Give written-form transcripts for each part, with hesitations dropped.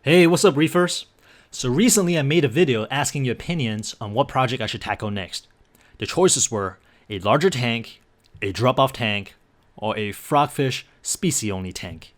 Hey, what's up, Reefers? So recently I made a video asking your opinions on what project I should tackle next. The choices were a larger tank, a drop-off tank, or a frogfish species-only tank.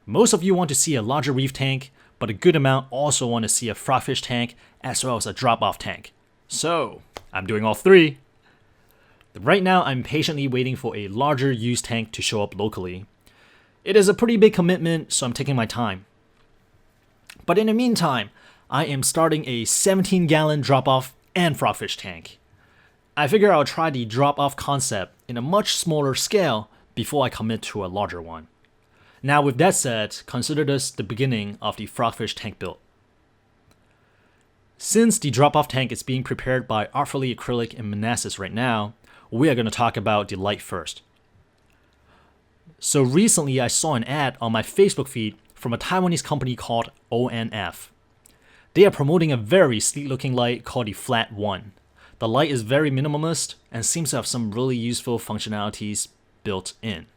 Most of you want to see a larger reef tank, but a good amount also want to see a frogfish tank as well as a drop-off tank. So, I'm doing all three. Right now, I'm patiently waiting for a larger used tank to show up locally. It is a pretty big commitment, so I'm taking my time. But in the meantime, I am starting a 17-gallon drop-off and frogfish tank. I figure I'll try the drop-off concept in a much smaller scale before I commit to a larger one. Now with that said, consider this the beginning of the frogfish tank build. Since the drop-off tank is being prepared by Artfully Acrylic in Manassas right now, we are going to talk about the light first. So recently I saw an ad on my Facebook feed from a Taiwanese company called ONF. They are promoting a very sleek looking light called the Flat 1. The light is very minimalist and seems to have some really useful functionalities built in.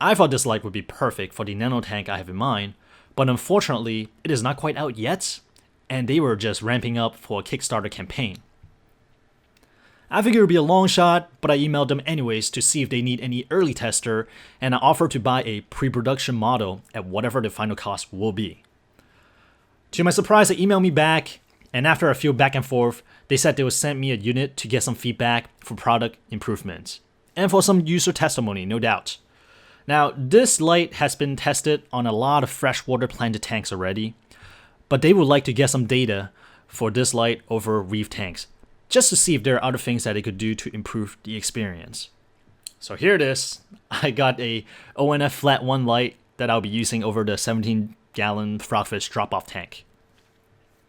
I thought this light would be perfect for the nano tank I have in mind, but unfortunately it is not quite out yet, and they were just ramping up for a Kickstarter campaign. I figured it would be a long shot, but I emailed them anyways to see if they need any early tester, and I offered to buy a pre-production model at whatever the final cost will be. To my surprise, they emailed me back, and after a few back and forth, they said they would send me a unit to get some feedback for product improvements, and for some user testimony, no doubt. Now, this light has been tested on a lot of freshwater planted tanks already, but they would like to get some data for this light over reef tanks, just to see if there are other things that they could do to improve the experience. So here it is. I got a ONF Flat 1 light that I'll be using over the 17-gallon frogfish drop-off tank.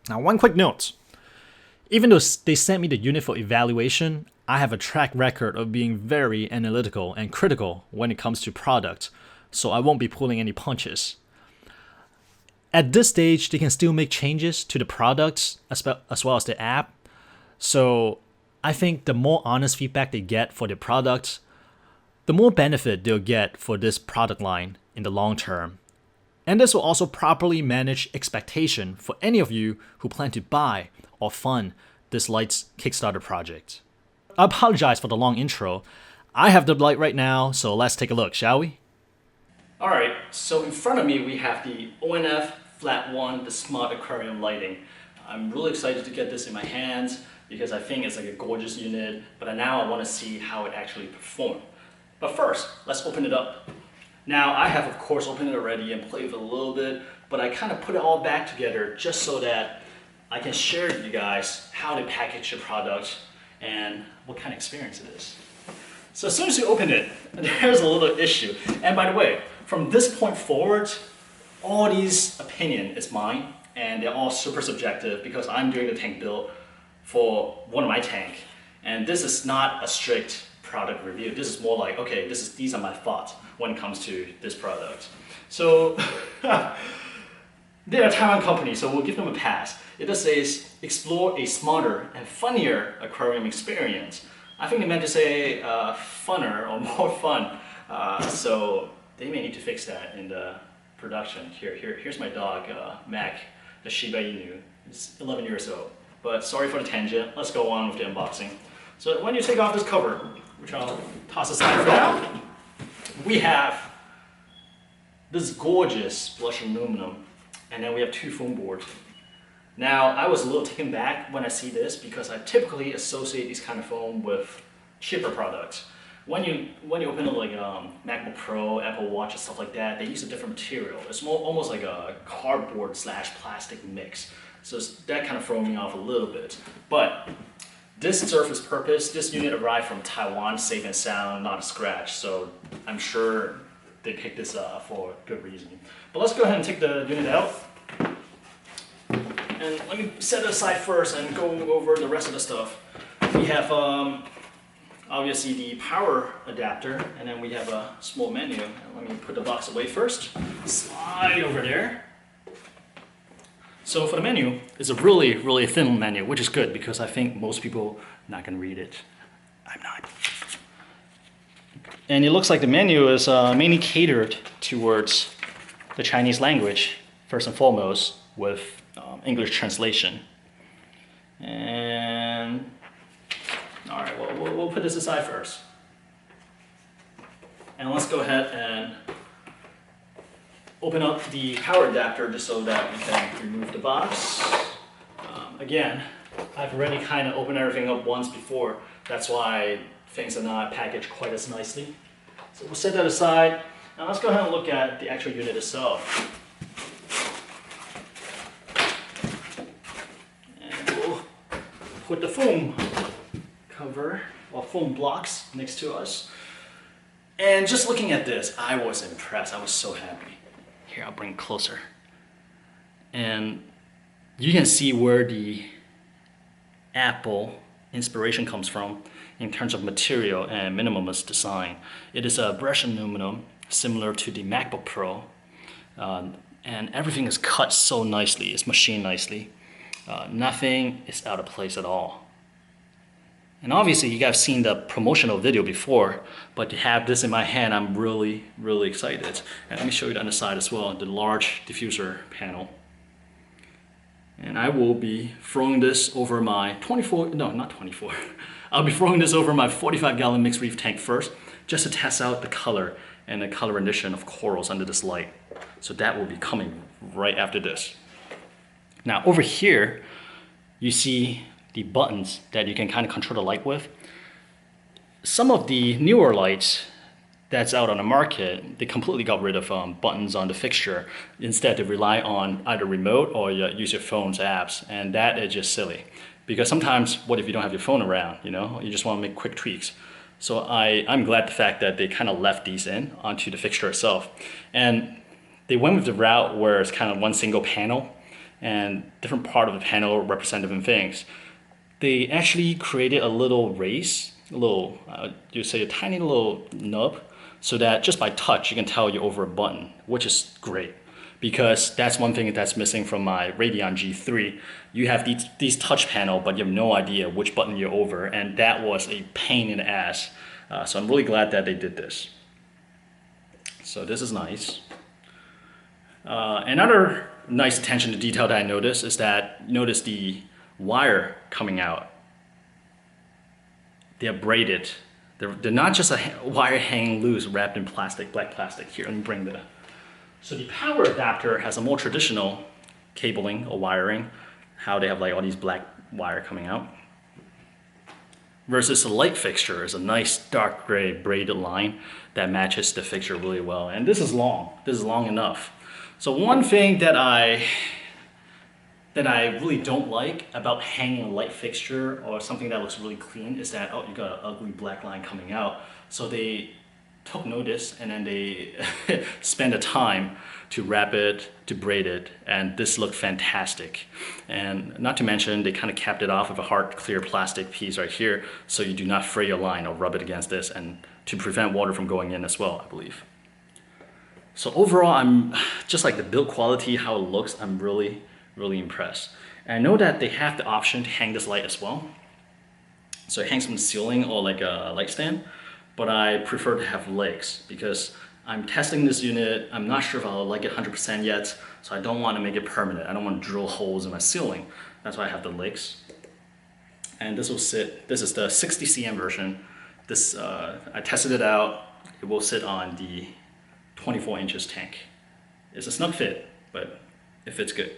Now, one quick note. Even though they sent me the unit for evaluation, I have a track record of being very analytical and critical when it comes to product, so I won't be pulling any punches. At this stage, they can still make changes to the products as well as the app. So I think the more honest feedback they get for their products, the more benefit they'll get for this product line in the long term. And this will also properly manage expectation for any of you who plan to buy or fund this light's Kickstarter project. I apologize for the long intro. I have the light right now, so let's take a look, shall we? Alright, so in front of me we have the ONF Flat 1, the Smart Aquarium lighting. I'm really excited to get this in my hands because I think it's like a gorgeous unit, but now I want to see how it actually performs. But first, let's open it up. Now, I have of course opened it already and played with it a little bit, but I kind of put it all back together just so that I can share with you guys how they package the product and what kind of experience it is. So as soon as you open it, there's a little issue. And by the way, from this point forward, all these opinion is mine, and they're all super subjective because I'm doing the tank build for one of my tank, and this is not a strict product review. This is more like, okay, these are my thoughts when it comes to this product. So they're a Taiwan company, so we'll give them a pass. It just says explore a smarter and funnier aquarium experience. I think they meant to say funner or more fun. So they may need to fix that in the production. Here's my dog, Mac, the Shiba Inu. He's 11 years old. But sorry for the tangent, let's go on with the unboxing. So when you take off this cover, which I'll toss aside for now, we have this gorgeous blush aluminum, and then we have two foam boards. Now, I was a little taken back when I see this because I typically associate these kind of foam with cheaper products. When you open up like MacBook Pro, Apple Watch, and stuff like that, they use a different material. It's almost like a cardboard / plastic mix. So that kind of threw me off a little bit. But this serves its purpose. This unit arrived from Taiwan, safe and sound, not a scratch. So I'm sure they picked this up for a good reason. But let's go ahead and take the unit out. And let me set it aside first and go over the rest of the stuff. We have obviously the power adapter, and then we have a small menu. And let me put the box away first. Slide over there. So for the menu, it's a really, really thin menu, which is good because I think most people are not going to read it. I'm not. And it looks like the menu is mainly catered towards the Chinese language. first and foremost with English translation. And all right, well, we'll put this aside first. And let's go ahead and open up the power adapter just so that we can remove the box. Again, I've already kind of opened everything up once before. That's why things are not packaged quite as nicely. So we'll set that aside. Now let's go ahead and look at the actual unit itself. And we'll put the foam cover or foam blocks next to us. And just looking at this, I was impressed. I was so happy. Here, I'll bring it closer. And you can see where the Apple inspiration comes from in terms of material and minimalist design. It is a brushed aluminum similar to the MacBook Pro, and everything is cut so nicely, it's machined nicely. Nothing is out of place at all. And obviously you guys have seen the promotional video before, but to have this in my hand, I'm really, really excited. And let me show you the other side as well, the large diffuser panel. And I will be throwing this over my 24, no, not 24. I'll be throwing this over my 45-gallon mixed reef tank first, just to test out the color and the color rendition of corals under this light. So that will be coming right after this. Now over here, you see the buttons that you can kind of control the light with. Some of the newer lights that's out on the market, they completely got rid of buttons on the fixture. Instead, they rely on either remote or use your phone's apps, and that is just silly. Because sometimes, what if you don't have your phone around, you know? You just want to make quick tweaks. So I'm glad the fact that they kind of left these in onto the fixture itself. And they went with the route where it's kind of one single panel, and different part of the panel represent different things. They actually created a little race, a little, you say a tiny little nub, so that just by touch you can tell you're over a button, which is great, because that's one thing that's missing from my Radeon G3. You have these touch panel, but you have no idea which button you're over, and that was a pain in the ass. So I'm really glad that they did this. So this is nice. Another nice attention to detail that I noticed is that, notice the wire coming out. They're braided. They're not just a wire hanging loose wrapped in plastic, black plastic. Here, let me bring the... So the power adapter has a more traditional cabling or wiring, how they have like all these black wire coming out. Versus the light fixture is a nice dark gray braided line that matches the fixture really well. And this is long. This is long enough. So one thing that I really don't like about hanging a light fixture or something that looks really clean is that, oh, you got an ugly black line coming out. So they took notice and then they spent the time to wrap it, to braid it, and this looked fantastic. And not to mention, they kind of capped it off with a hard, clear plastic piece right here, so you do not fray your line or rub it against this, and to prevent water from going in as well, I believe. So overall, I'm just like the build quality, how it looks, I'm really impressed. And I know that they have the option to hang this light as well. So it hangs from the ceiling or like a light stand, but I prefer to have legs because I'm testing this unit. I'm not sure if I'll like it 100% yet, so I don't want to make it permanent. I don't want to drill holes in my ceiling. That's why I have the legs. And this will sit, this is the 60 cm version. This, I tested it out. It will sit on the 24 inches tank. It's a snug fit, but it fits good.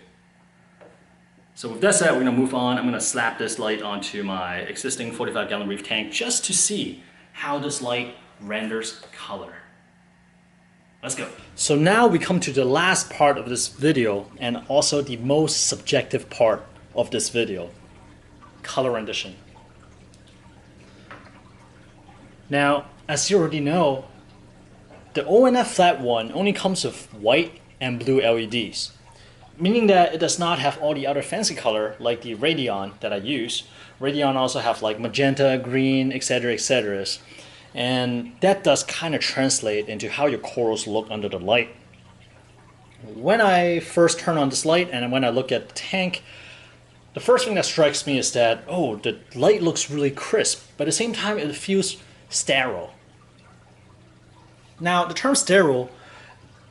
So with that said, we're gonna move on. I'm gonna slap this light onto my existing 45-gallon reef tank just to see how this light renders color. Let's go. So now we come to the last part of this video and also the most subjective part of this video, color rendition. Now, as you already know, the ONF flat one only comes with white and blue LEDs. Meaning that it does not have all the other fancy color like the Radeon that I use. Radeon also have like magenta, green, etc, etc. And that does kind of translate into how your corals look under the light. When I first turn on this light and when I look at the tank, the first thing that strikes me is that, oh, the light looks really crisp, but at the same time it feels sterile. Now, the term sterile,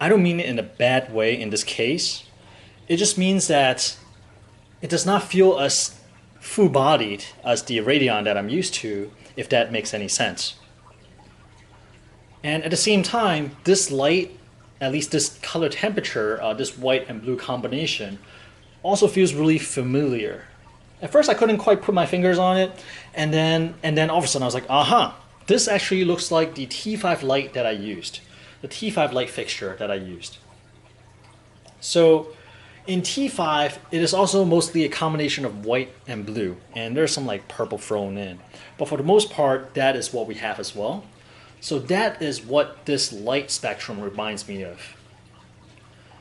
I don't mean it in a bad way in this case. it just means that it does not feel as full-bodied as the Radeon that I'm used to, if that makes any sense. And at the same time, this light, at least this color temperature, this white and blue combination, also feels really familiar. At first I couldn't quite put my fingers on it, and then all of a sudden I was like, aha, this actually looks like the T5 light that I used, the T5 light fixture that I used. So in T5, it is also mostly a combination of white and blue, and there's some like purple thrown in. But for the most part, that is what we have as well. So that is what this light spectrum reminds me of.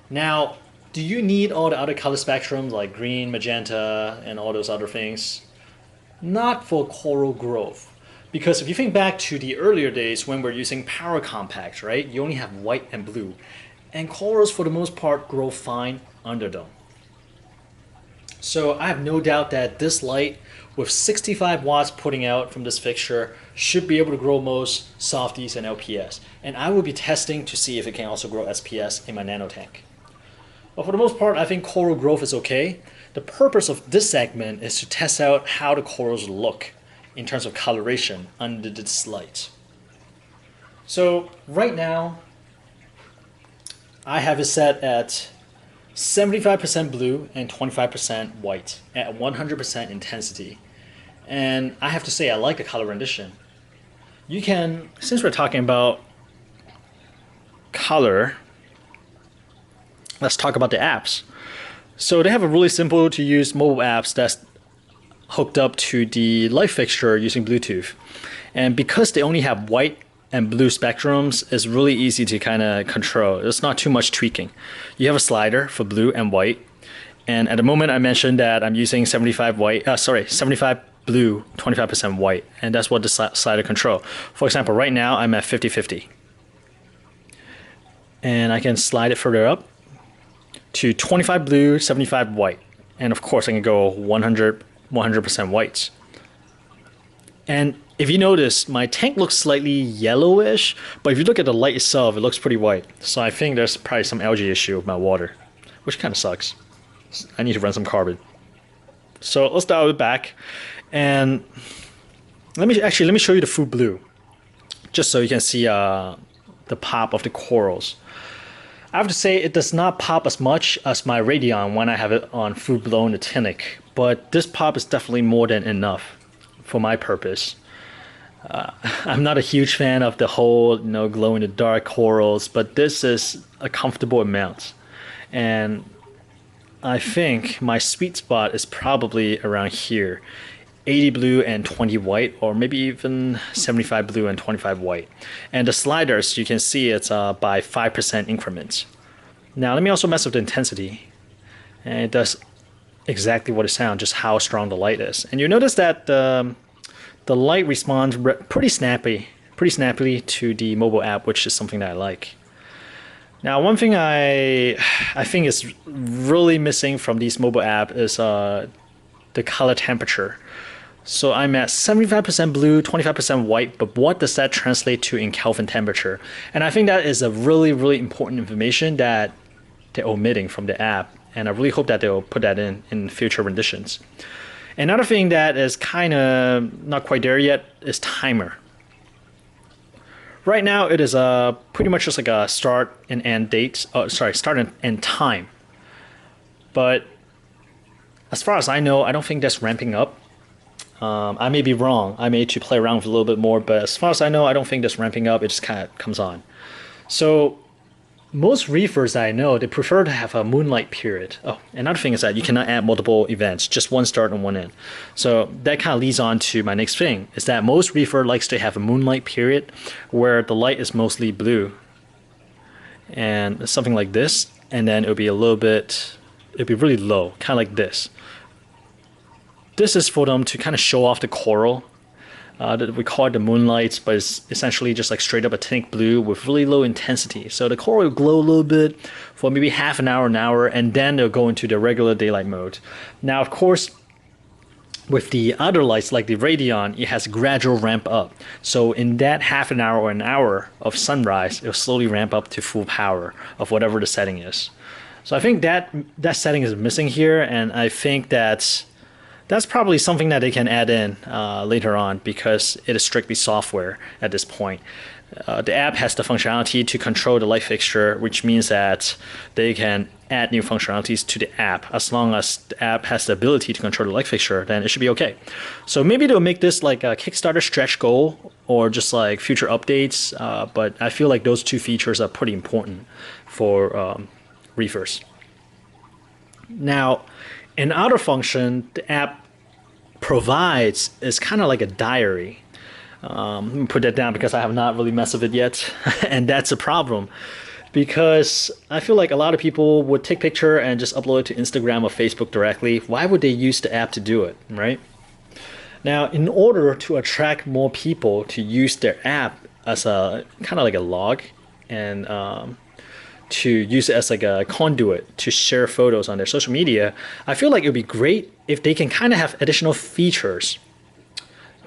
Now, do you need all the other color spectrums like green, magenta, and all those other things? Not for coral growth. Because if you think back to the earlier days when we're using power compacts, right? You only have white and blue. And corals, for the most part, grow fine under them. So I have no doubt that this light, with 65 watts putting out from this fixture, should be able to grow most softies and LPS. And I will be testing to see if it can also grow SPS in my nano tank. But for the most part, I think coral growth is okay. The purpose of this segment is to test out how the corals look in terms of coloration under this light. So right now, I have it set at 75% blue and 25% white at 100% intensity. And I have to say, I like the color rendition. You can, since we're talking about color, let's talk about the apps. So they have a really simple to use mobile apps that's hooked up to the light fixture using Bluetooth. And because they only have white and blue spectrums, it's really easy to kind of control. It's not too much tweaking. You have a slider for blue and white. And at the moment I mentioned that I'm using 75 blue, 25% white. And that's what the slider control. For example, right now I'm at 50-50. And I can slide it further up to 25 blue, 75 white. And of course I can go 100% whites. And if you notice, my tank looks slightly yellowish, but if you look at the light itself, it looks pretty white. So I think there's probably some algae issue with my water, which kind of sucks. I need to run some carbon. So let's dial it back. And let me show you the full blue, just so you can see the pop of the corals. I have to say it does not pop as much as my Radeon when I have it on full blown actinic, but this pop is definitely more than enough for my purpose. I'm not a huge fan of the whole glow in the dark corals, but this is a comfortable amount. And I think my sweet spot is probably around here. 80 blue and 20 white, or maybe even 75 blue and 25 white. And the sliders, you can see it's by 5% increments. Now let me also mess with the intensity. And it does exactly what it sounds, just how strong the light is. And you notice that the light responds pretty snappily to the mobile app, which is something that I like. Now, one thing I think is really missing from these mobile app is the color temperature. So I'm at 75% blue, 25% white, but what does that translate to in Kelvin temperature? And I think that is a really, really important information that they're omitting from the app. And I really hope that they'll put that in future renditions. Another thing that is kind of not quite there yet is timer. Right now it is pretty much just like a start and end date. Start and end time. But as far as I know, I don't think that's ramping up. I may be wrong. I may need to play around with a little bit more, but as far as I know, I don't think that's ramping up. It just kind of comes on. So most reefers I know, they prefer to have a moonlight period. Oh, another thing is that you cannot add multiple events, just one start and one end. So that kind of leads on to my next thing, is that most reefer likes to have a moonlight period where the light is mostly blue. And something like this, and then it'll be really low, kind of like this. This is for them to kind of show off the coral. We call it the moonlights, but it's essentially just like straight up actinic blue with really low intensity. So the coral will glow a little bit for maybe half an hour, and then they'll go into the regular daylight mode. Now, of course, with the other lights like the Radeon, it has a gradual ramp up. So in that half an hour or an hour of sunrise, it'll slowly ramp up to full power of whatever the setting is. So I think that setting is missing here, and I think that's probably something that they can add in later on because it is strictly software at this point. The app has the functionality to control the light fixture, which means that they can add new functionalities to the app. As long as the app has the ability to control the light fixture, then it should be okay. So maybe they'll make this like a Kickstarter stretch goal or just like future updates. But I feel like those two features are pretty important for Reefers. Now, an outer function the app provides is kind of like a diary. Let me put that down because I have not really messed with it yet. And that's a problem because I feel like a lot of people would take picture and just upload it to Instagram or Facebook directly. Why would they use the app to do it, right? Now, in order to attract more people to use their app as a kind of like a log and to use it as like a conduit to share photos on their social media, I feel like it would be great if they can kind of have additional features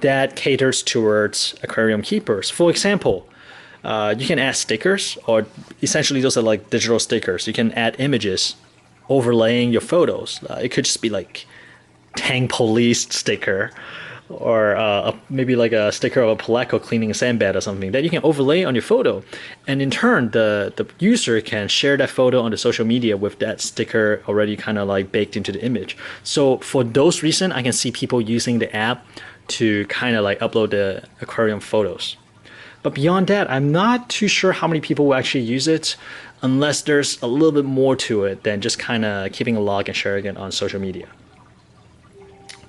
that caters towards aquarium keepers. For example, you can add stickers, or essentially those are like digital stickers. You can add images overlaying your photos. It could just be like tank police sticker, or maybe like a sticker of a peleco cleaning a sandbed or something that you can overlay on your photo. And in turn, the user can share that photo on the social media with that sticker already kind of like baked into the image. So for those reasons, I can see people using the app to kind of like upload the aquarium photos. But beyond that, I'm not too sure how many people will actually use it unless there's a little bit more to it than just kind of keeping a log and sharing it on social media.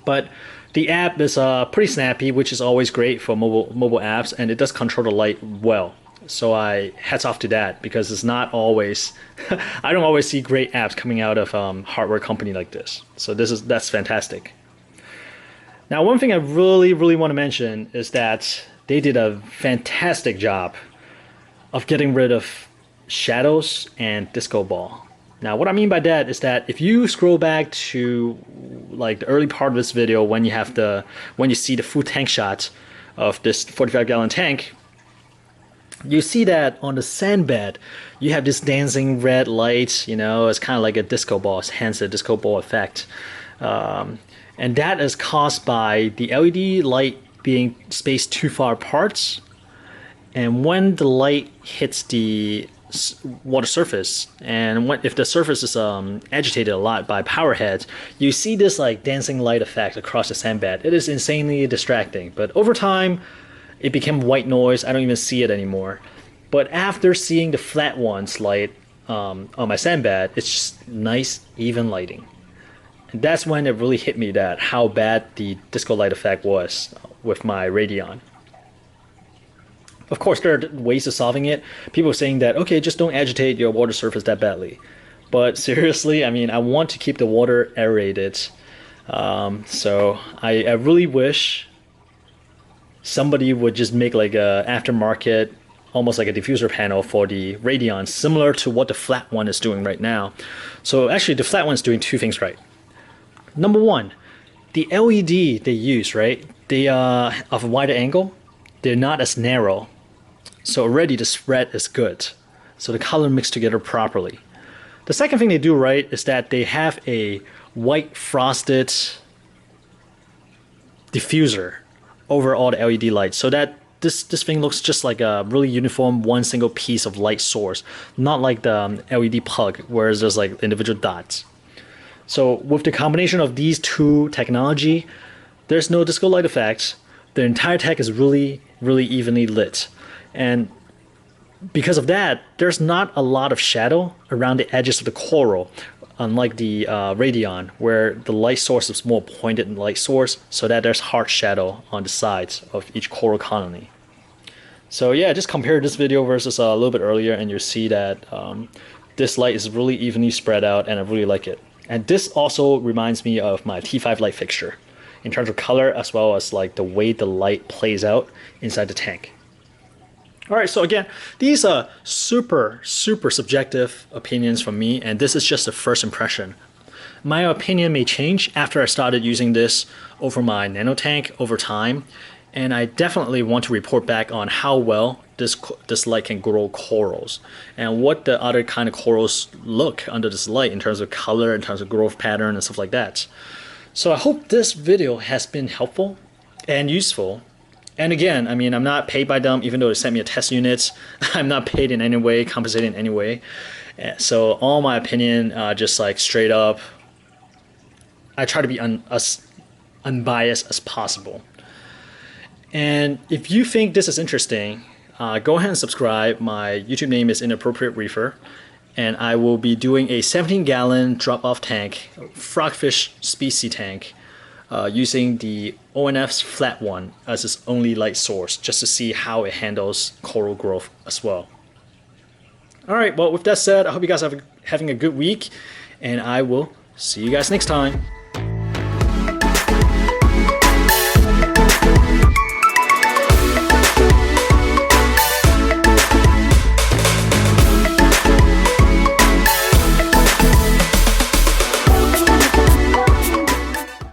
But the app is pretty snappy, which is always great for mobile apps, and it does control the light well. So I hats off to that because it's not always, I don't always see great apps coming out of hardware company like this. So that's fantastic. Now, one thing I really, really want to mention is that they did a fantastic job of getting rid of shadows and disco ball. Now, what I mean by that is that if you scroll back to like the early part of this video when you see the full tank shot of this 45-gallon tank, you see that on the sandbed, you have this dancing red light, it's kind of like a disco ball, hence the disco ball effect. And that is caused by the LED light being spaced too far apart. And when the light hits the water surface, and if the surface is agitated a lot by power heads, you see this like dancing light effect across the sandbed. It is insanely distracting. But over time, it became white noise. I don't even see it anymore. But after seeing the flat ones light on my sandbed, it's just nice, even lighting. And that's when it really hit me that how bad the disco light effect was with my Radeon. Of course, there are ways of solving it. People are saying that, okay, just don't agitate your water surface that badly. But seriously, I mean, I want to keep the water aerated. So I really wish somebody would just make like a aftermarket, almost like a diffuser panel for the Radeon, similar to what the flat one is doing right now. So actually, the flat one is doing two things right. Number one, the LED they use, right? They are of a wider angle. They're not as narrow. So already the spread is good. So the color mixed together properly. The second thing they do right is that they have a white frosted diffuser over all the LED lights, so that this thing looks just like a really uniform one single piece of light source, not like the LED plug where there's like individual dots. So with the combination of these two technology, there's no disco light effects. The entire tank is really, really evenly lit. And because of that, there's not a lot of shadow around the edges of the coral, unlike the Radeon, where the light source is more pointed light source, so that there's hard shadow on the sides of each coral colony. So yeah, just compare this video versus a little bit earlier, and you'll see that this light is really evenly spread out, and I really like it. And this also reminds me of my T5 light fixture in terms of color, as well as like the way the light plays out inside the tank. All right, so again, these are super subjective opinions from me, and this is just the first impression. My opinion may change after I started using this over my nano tank over time, and I definitely want to report back on how well this light can grow corals, and what the other kind of corals look under this light in terms of color, in terms of growth pattern and stuff like that. So I hope this video has been helpful and useful. And again, I mean, I'm not paid by them, even though they sent me a test unit. I'm not paid in any way, compensated in any way. So all my opinion, just like straight up, I try to be as unbiased as possible. And if you think this is interesting, go ahead and subscribe. My YouTube name is Inappropriate Reefer, and I will be doing a 17-gallon drop-off tank, frogfish species tank, using the ONF's flat one as its only light source, just to see how it handles coral growth as well. All right, well, with that said, I hope you guys are having a good week, and I will see you guys next time.